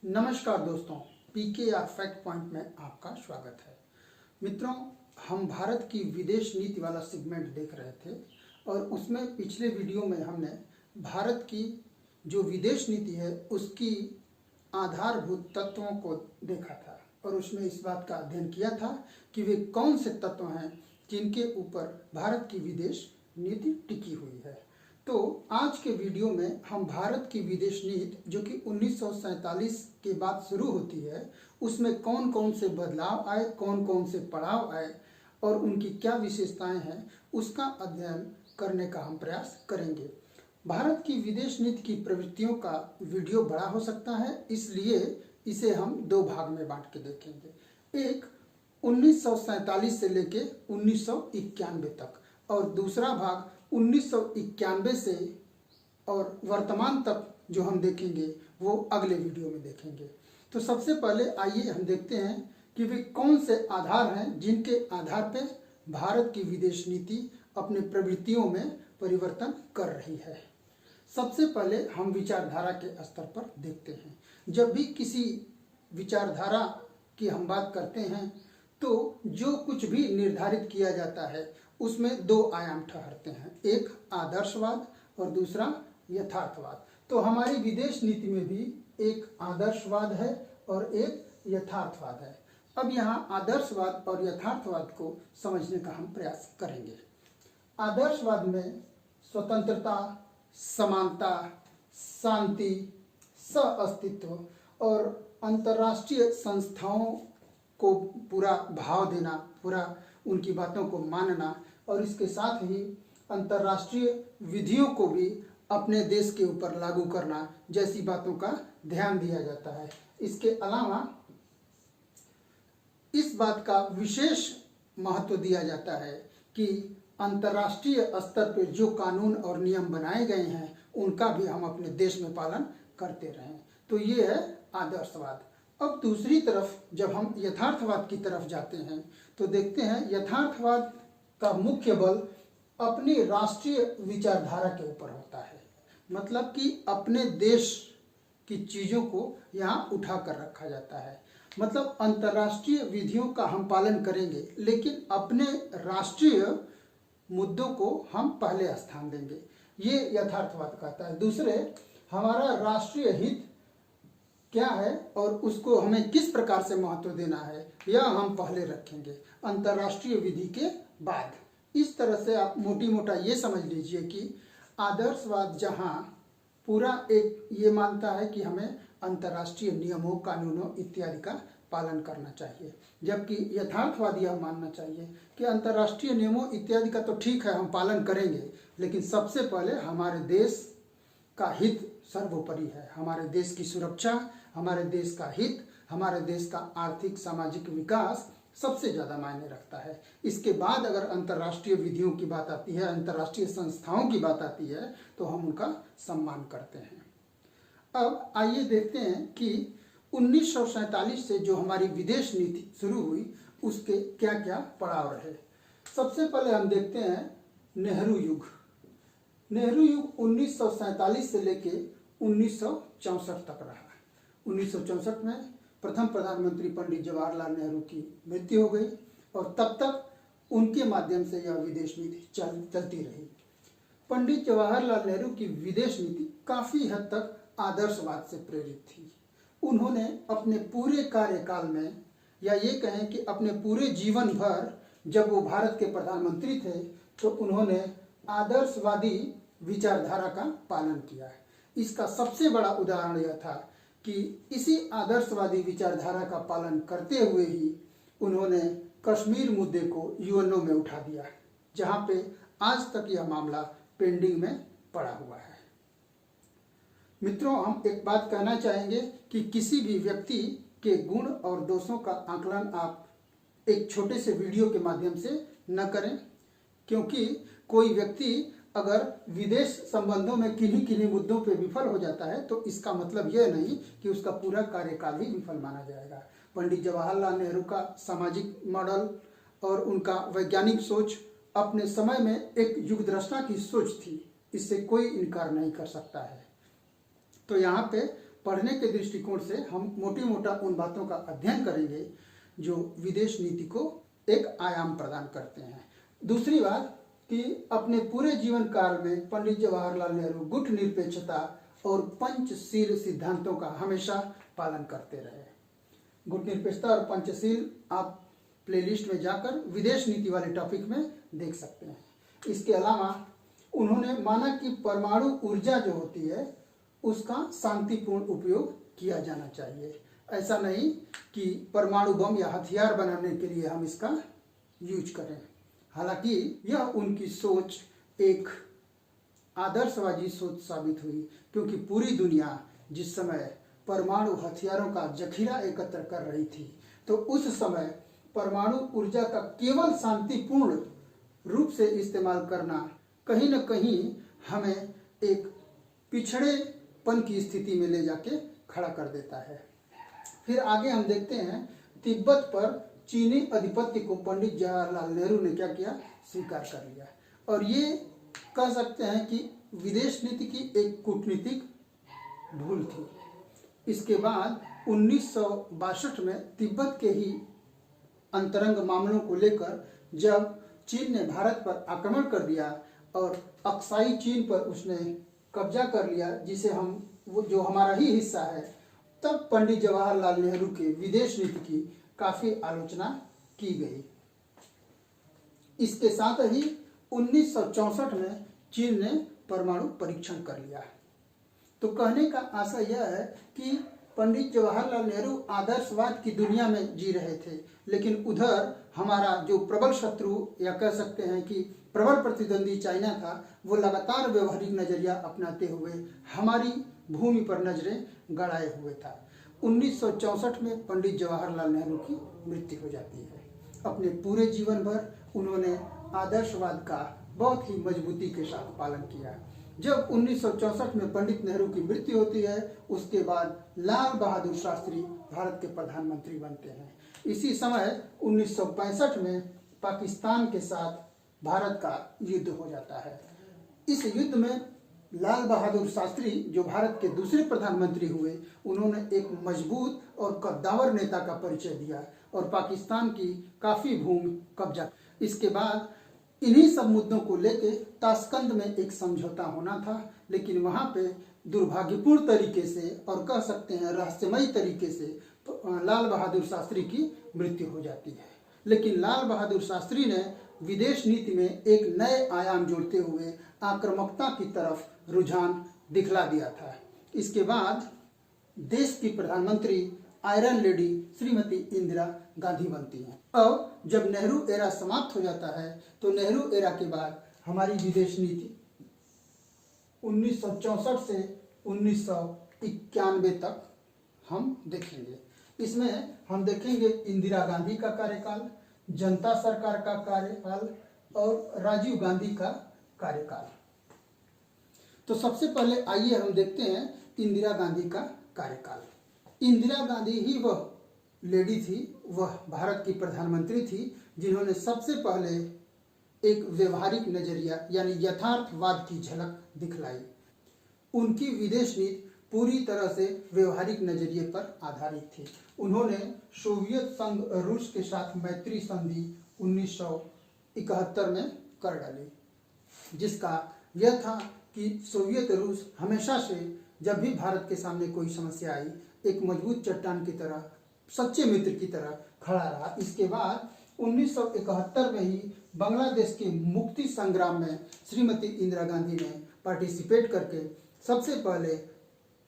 नमस्कार दोस्तों, पीके या फैक्ट पॉइंट में आपका स्वागत है। मित्रों, हम भारत की विदेश नीति वाला सेगमेंट देख रहे थे और उसमें पिछले वीडियो में हमने भारत की जो विदेश नीति है उसकी आधारभूत तत्वों को देखा था और उसमें इस बात का अध्ययन किया था कि वे कौन से तत्व हैं जिनके ऊपर भारत की विदेश नीति टिकी हुई है। तो आज के वीडियो में हम भारत की विदेश नीति जो कि 1947 के बाद शुरू होती है उसमें कौन कौन से बदलाव आए, कौन कौन से पड़ाव आए और उनकी क्या विशेषताएं हैं उसका अध्ययन करने का हम प्रयास करेंगे। भारत की विदेश नीति की प्रवृत्तियों का वीडियो बड़ा हो सकता है, इसलिए इसे हम दो भाग में बांट के देखेंगे। एक 1947 से लेके 1991 तक और दूसरा भाग 1991 से और वर्तमान तक जो हम देखेंगे वो अगले वीडियो में देखेंगे। तो सबसे पहले आइए हम देखते हैं कि वे कौन से आधार हैं जिनके आधार पे भारत की विदेश नीति अपने प्रवृत्तियों में परिवर्तन कर रही है। सबसे पहले हम विचारधारा के स्तर पर देखते हैं। जब भी किसी विचारधारा की हम बात करते हैं तो जो कुछ भी निर्धारित किया जाता है उसमें दो आयाम ठहरते हैं, एक आदर्शवाद और दूसरा यथार्थवाद। तो हमारी विदेश नीति में भी एक आदर्शवाद है और एक यथार्थवाद है। अब यहाँ आदर्शवाद और यथार्थवाद को समझने का हम प्रयास करेंगे। आदर्शवाद में स्वतंत्रता, समानता, शांति, सह-अस्तित्व और अंतर्राष्ट्रीय संस्थाओं को पूरा भाव देना, पूरा उनकी बातों को मानना और इसके साथ ही अंतर्राष्ट्रीय विधियों को भी अपने देश के ऊपर लागू करना जैसी बातों का ध्यान दिया जाता है। इसके अलावा इस बात का विशेष महत्व दिया जाता है कि अंतर्राष्ट्रीय स्तर पर जो कानून और नियम बनाए गए हैं उनका भी हम अपने देश में पालन करते रहें। तो ये है आदर्शवाद। अब दूसरी तरफ जब हम यथार्थवाद की तरफ जाते हैं तो देखते हैं यथार्थवाद का मुख्य बल अपनी राष्ट्रीय विचारधारा के ऊपर होता है। मतलब कि अपने देश की चीज़ों को यहाँ उठा कर रखा जाता है। मतलब अंतर्राष्ट्रीय विधियों का हम पालन करेंगे लेकिन अपने राष्ट्रीय मुद्दों को हम पहले स्थान देंगे, ये यथार्थवाद कहता है। दूसरे, हमारा राष्ट्रीय हित क्या है और उसको हमें किस प्रकार से महत्व देना है यह हम पहले रखेंगे, अंतर्राष्ट्रीय विधि के बाद। इस तरह से आप मोटी मोटा ये समझ लीजिए कि आदर्शवाद जहाँ पूरा एक ये मानता है कि हमें अंतर्राष्ट्रीय नियमों, कानूनों इत्यादि का पालन करना चाहिए, जबकि यथार्थवाद यह मानना चाहिए कि अंतर्राष्ट्रीय नियमों इत्यादि का तो ठीक है हम पालन करेंगे लेकिन सबसे पहले हमारे देश का हित सर्वोपरि है। हमारे देश की सुरक्षा, हमारे देश का हित, हमारे देश का आर्थिक सामाजिक विकास सबसे ज़्यादा मायने रखता है। इसके बाद अगर अंतर्राष्ट्रीय विधियों की बात आती है, अंतर्राष्ट्रीय संस्थाओं की बात आती है तो हम उनका सम्मान करते हैं। अब आइए देखते हैं कि 1947 से जो हमारी विदेश नीति शुरू हुई उसके क्या क्या पड़ाव रहे। सबसे पहले हम देखते हैं नेहरू युग। नेहरू युग 1947 से लेके 1964 तक रहा। 1964 में प्रथम प्रधानमंत्री पंडित जवाहरलाल नेहरू की मृत्यु हो गई और तब तक उनके माध्यम से यह विदेश नीति चलती रही। पंडित जवाहरलाल नेहरू की विदेश नीति काफ़ी हद तक आदर्शवाद से प्रेरित थी। उन्होंने अपने पूरे कार्यकाल में या ये कहें कि अपने पूरे जीवन भर जब वो भारत के प्रधानमंत्री थे तो उन्होंने आदर्शवादी विचारधारा का पालन किया है। इसका सबसे बड़ा उदाहरण यह था कि इसी आदर्शवादी विचारधारा का पालन करते हुए ही उन्होंने कश्मीर मुद्दे को यूएनओ में उठा दिया, जहां पे आज तक यह मामला पेंडिंग में पड़ा हुआ है। मित्रों, हम एक बात कहना चाहेंगे कि किसी भी व्यक्ति के गुण और दोषों का आकलन आप एक छोटे से वीडियो के माध्यम से न करें, क्योंकि कोई व्यक्ति अगर विदेश संबंधों में किन्हीं किन्हीं मुद्दों पे विफल हो जाता है तो इसका मतलब यह नहीं कि उसका पूरा कार्यकाल ही विफल माना जाएगा। पंडित जवाहरलाल नेहरू का सामाजिक मॉडल और उनका वैज्ञानिक सोच अपने समय में एक युगदृष्टा की सोच थी, इससे कोई इनकार नहीं कर सकता है। तो यहाँ पे पढ़ने के दृष्टिकोण से हम मोटी मोटा उन बातों का अध्ययन करेंगे जो विदेश नीति को एक आयाम प्रदान करते हैं। दूसरी बात कि अपने पूरे जीवन काल में पंडित जवाहरलाल नेहरू गुटनिरपेक्षता और पंचशील सिद्धांतों का हमेशा पालन करते रहे। गुटनिरपेक्षता और पंचशील आप प्लेलिस्ट में जाकर विदेश नीति वाले टॉपिक में देख सकते हैं। इसके अलावा उन्होंने माना कि परमाणु ऊर्जा जो होती है उसका शांतिपूर्ण उपयोग किया जाना चाहिए। ऐसा नहीं कि परमाणु बम या हथियार बनाने के लिए हम इसका यूज करें। हालांकि यह उनकी सोच एक आदर्शवादी सोच साबित हुई, क्योंकि पूरी दुनिया जिस समय परमाणु हथियारों का जखीरा एकत्र कर रही थी, तो उस समय परमाणु ऊर्जा का केवल शांतिपूर्ण रूप से इस्तेमाल करना कहीं न कहीं हमें एक पिछड़ेपन की स्थिति में ले जाके खड़ा कर देता है। फिर आगे हम देखते हैं तिब्बत पर चीनी आधिपत्य को पंडित जवाहरलाल नेहरू ने क्या किया, स्वीकार कर लिया। और ये कह सकते हैं कि विदेश नीति की एक कूटनीतिक भूल थी। इसके बाद 1962 में तिब्बत के ही अंतरंग मामलों को लेकर जब चीन ने भारत पर आक्रमण कर दिया और अक्साई चीन पर उसने कब्जा कर लिया, जिसे हम वो जो हमारा ही हिस्सा है, तब पंडित जवाहरलाल नेहरू के विदेश नीति की काफी आलोचना की गई। इसके साथ ही 1964 में चीन ने परमाणु परीक्षण कर लिया। तो कहने का आशय यह है कि पंडित जवाहरलाल नेहरू आदर्शवाद की दुनिया में जी रहे थे, लेकिन उधर हमारा जो प्रबल शत्रु या कह सकते हैं कि प्रबल प्रतिद्वंदी चाइना था, वो लगातार व्यवहारिक नजरिया अपनाते हुए हमारी भूमि पर नजरें गड़ाए हुए था। 1964 में पंडित जवाहरलाल नेहरू की मृत्यु हो जाती है। अपने पूरे जीवन भर उन्होंने आदर्शवाद का बहुत ही मजबूती के साथ पालन किया। जब 1964 में पंडित नेहरू की मृत्यु होती है, उसके बाद लाल बहादुर शास्त्री भारत के प्रधानमंत्री बनते हैं। इसी समय 1965 में पाकिस्तान के साथ भारत का युद्ध हो जाता है। इस युद्ध में लाल बहादुर शास्त्री जो भारत के दूसरे प्रधानमंत्री हुए, उन्होंने एक मजबूत और कद्दावर नेता का परिचय दिया और पाकिस्तान की काफी भूमि कब्जा। इसके बाद इन्हीं सब मुद्दों को लेके ताशकंद में एक समझौता होना था, लेकिन वहां पे दुर्भाग्यपूर्ण तरीके से और कह सकते हैं रहस्यमयी तरीके से लाल बहादुर शास्त्री की मृत्यु हो जाती है। लेकिन लाल बहादुर शास्त्री ने विदेश नीति में एक नए आयाम जोड़ते हुए आक्रामकता की तरफ रुझान दिखला दिया था। इसके बाद देश की प्रधानमंत्री आयरन लेडी श्रीमती इंदिरा गांधी बनती हैं। अब जब नेहरू एरा समाप्त हो जाता है, तो नेहरू एरा के बाद हमारी विदेश नीति 1964 से 1991 तक हम देखेंगे। इसमें हम देखेंगे इंदिरा गांधी का कार्यकाल, जनता सरकार का कार्यकाल और राजीव गांधी का कार्यकाल। तो सबसे पहले आइए हम देखते हैं इंदिरा गांधी का कार्यकाल। इंदिरा गांधी ही वह लेडी थी, वह भारत की प्रधानमंत्री थी जिन्होंने सबसे पहले एक व्यवहारिक नजरिया यानी यथार्थवाद की झलक दिखलाई। उनकी विदेश नीति पूरी तरह से व्यवहारिक नजरिए पर आधारित थी। उन्होंने सोवियत संघ रूस के साथ मैत्री संधि 1971 में कर डाली, जिसका यह था कि सोवियत रूस हमेशा से जब भी भारत के सामने कोई समस्या आई, एक मजबूत चट्टान की तरह, सच्चे मित्र की तरह खड़ा रहा। इसके बाद 1971 में ही बांग्लादेश के मुक्ति संग्राम में श्रीमती इंदिरा गांधी ने पार्टिसिपेट करके सबसे पहले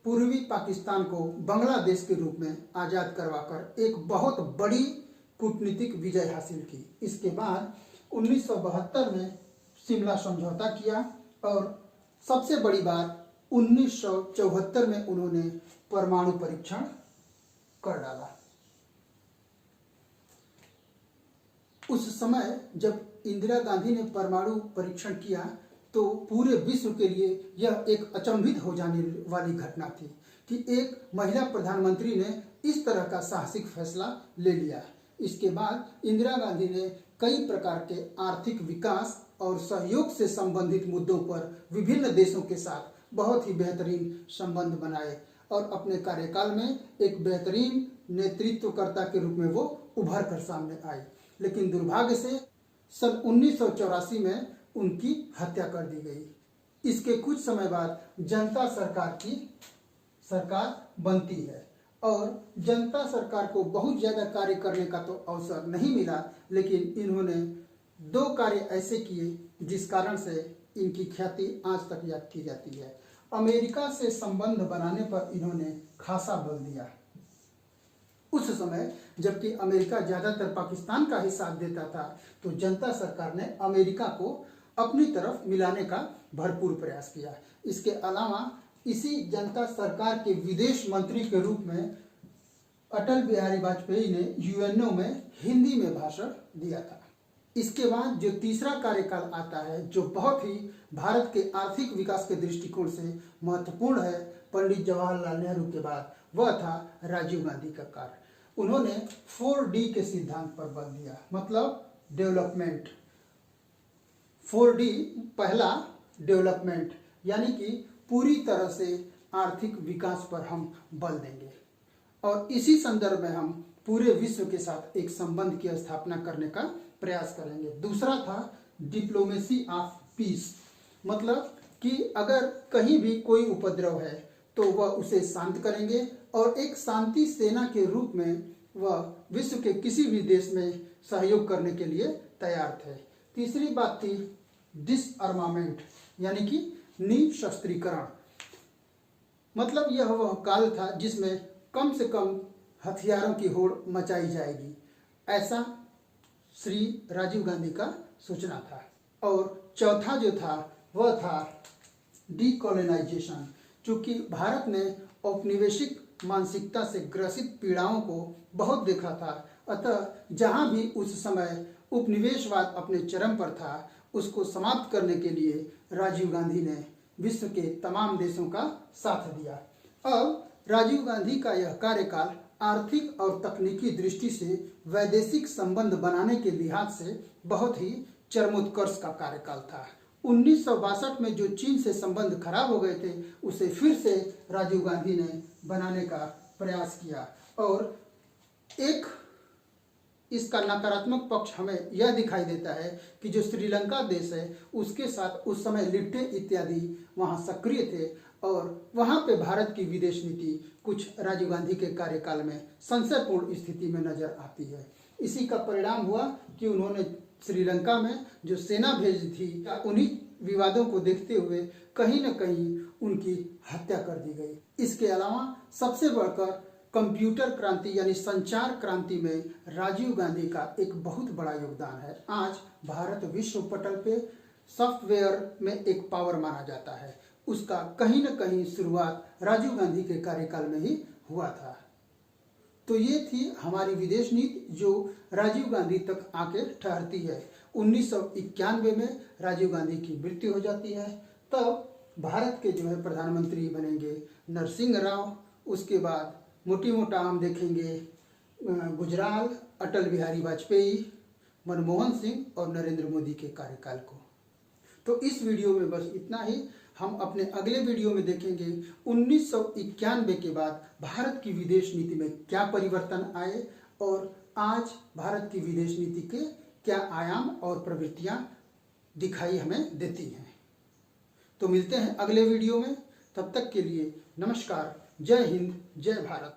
पूर्वी पाकिस्तान को बांग्लादेश के रूप में आज़ाद करवाकर एक बहुत बड़ी कूटनीतिक विजय हासिल की। इसके बाद 1972 में शिमला समझौता किया और सबसे बड़ी बात 1974 में उन्होंने परमाणु परीक्षण कर डाला। उस समय जब इंदिरा गांधी ने परमाणु परीक्षण किया तो पूरे विश्व के लिए यह एक अचंभित हो जाने वाली घटना थी कि एक महिला प्रधानमंत्री ने इस तरह का साहसिक फैसला ले लिया। इसके बाद इंदिरा गांधी ने कई प्रकार के आर्थिक विकास और सहयोग से संबंधित मुद्दों पर विभिन्न देशों के साथ बहुत ही बेहतरीन संबंध बनाए और अपने कार्यकाल में एक बेहतरीन नेतृत्वकर्ता के रूप में वो उभर कर सामने आई। लेकिन दुर्भाग्य से सन 1984 में उनकी हत्या कर दी गई। इसके कुछ समय बाद जनता सरकार बनती है और जनता सरकार को बहुत ज़्यादा कार्य करने का तो अवसर नहीं मिला, लेकिन इन्होंने 2 कार्य ऐसे किए जिस कारण से इनकी ख्याति आज तक याद की जाती है। अमेरिका से संबंध बनाने पर इन्होंने खासा बल दिया। उस समय जबकि अमेरिका ज़्यादातर पाकिस्तान का ही साथ देता था, तो जनता सरकार ने अमेरिका को अपनी तरफ मिलाने का भरपूर प्रयास किया। इसके अलावा इसी जनता सरकार के विदेश मंत्री के रूप में अटल बिहारी वाजपेयी ने यूएनओ में हिंदी में भाषण दिया था। इसके बाद जो तीसरा कार्यकाल आता है, जो बहुत ही भारत के आर्थिक विकास के दृष्टिकोण से महत्वपूर्ण है, पंडित जवाहरलाल नेहरू के बाद, वह था राजीव गांधी का कार्य। उन्होंने 4D के सिद्धांत पर बल दिया, मतलब डेवलपमेंट। 4D पहला डेवलपमेंट, यानी कि पूरी तरह से आर्थिक विकास पर हम बल देंगे और इसी संदर्भ में हम पूरे विश्व के साथ एक संबंध की स्थापना करने का प्रयास करेंगे। दूसरा था डिप्लोमेसी ऑफ पीस, मतलब कि अगर कहीं भी कोई उपद्रव है तो वह उसे शांत करेंगे और एक शांति सेना के रूप में वह विश्व के किसी भी देश में सहयोग करने के लिए तैयार थे। तीसरी बात थी डिसआर्मामेंट, यानी कि निशस्त्रीकरण। मतलब यह वह काल था जिसमें कम से कम हथियारों की होड़ मचाई जाएगी, ऐसा श्री राजीव गांधी का सूचना था। और चौथा जो था वह था डीकोलोनाइजेशन। चूँकि भारत ने औपनिवेशिक मानसिकता से ग्रसित पीड़ाओं को बहुत देखा था, अतः जहाँ भी उस समय उपनिवेशवाद अपने चरम पर था, उसको समाप्त करने के लिए राजीव गांधी ने विश्व के तमाम देशों का साथ दिया। अब राजीव गांधी का यह कार्यकाल आर्थिक और तकनीकी दृष्टि से वैदेशिक संबंध बनाने के लिहाज से बहुत ही चरमोत्कर्ष का कार्यकाल था। 1962 में जो चीन से संबंध खराब हो गए थे, उसे फिर से राजीव गांधी ने बनाने का प्रयास किया। और एक इसका नकारात्मक पक्ष हमें यह दिखाई देता है कि जो श्रीलंका देश है, उसके साथ उस समय लिट्टे इत्यादि वहाँ सक्रिय थे और वहाँ पे भारत की विदेश नीति कुछ राजीव गांधी के कार्यकाल में संशयपूर्ण स्थिति में नजर आती है। इसी का परिणाम हुआ कि उन्होंने श्रीलंका में जो सेना भेजी थी, उन्हीं विवादों को देखते हुए कहीं न कहीं उनकी हत्या कर दी गई। इसके अलावा सबसे बढ़कर कंप्यूटर क्रांति यानी संचार क्रांति में राजीव गांधी का एक बहुत बड़ा योगदान है। आज भारत विश्व पटल पे सॉफ्टवेयर में एक पावर माना जाता है। उसका कहीं न कहीं शुरुआत राजीव गांधी के कार्यकाल में ही हुआ था। तो ये थी हमारी विदेश नीति जो राजीव गांधी तक आके ठहरती है। 1991 में राजीव गांधी की मृत्यु हो जाती है। तब भारत के जो है प्रधानमंत्री बनेंगे नरसिंह राव। उसके बाद मोटी मोटा हम देखेंगे गुजराल, अटल बिहारी वाजपेयी, मनमोहन सिंह और नरेंद्र मोदी के कार्यकाल को। तो इस वीडियो में बस इतना ही। हम अपने अगले वीडियो में देखेंगे 1991 के बाद भारत की विदेश नीति में क्या परिवर्तन आए और आज भारत की विदेश नीति के क्या आयाम और प्रवृत्तियां दिखाई हमें देती हैं। तो मिलते हैं अगले वीडियो में। तब तक के लिए नमस्कार। जय हिंद, जय भारत।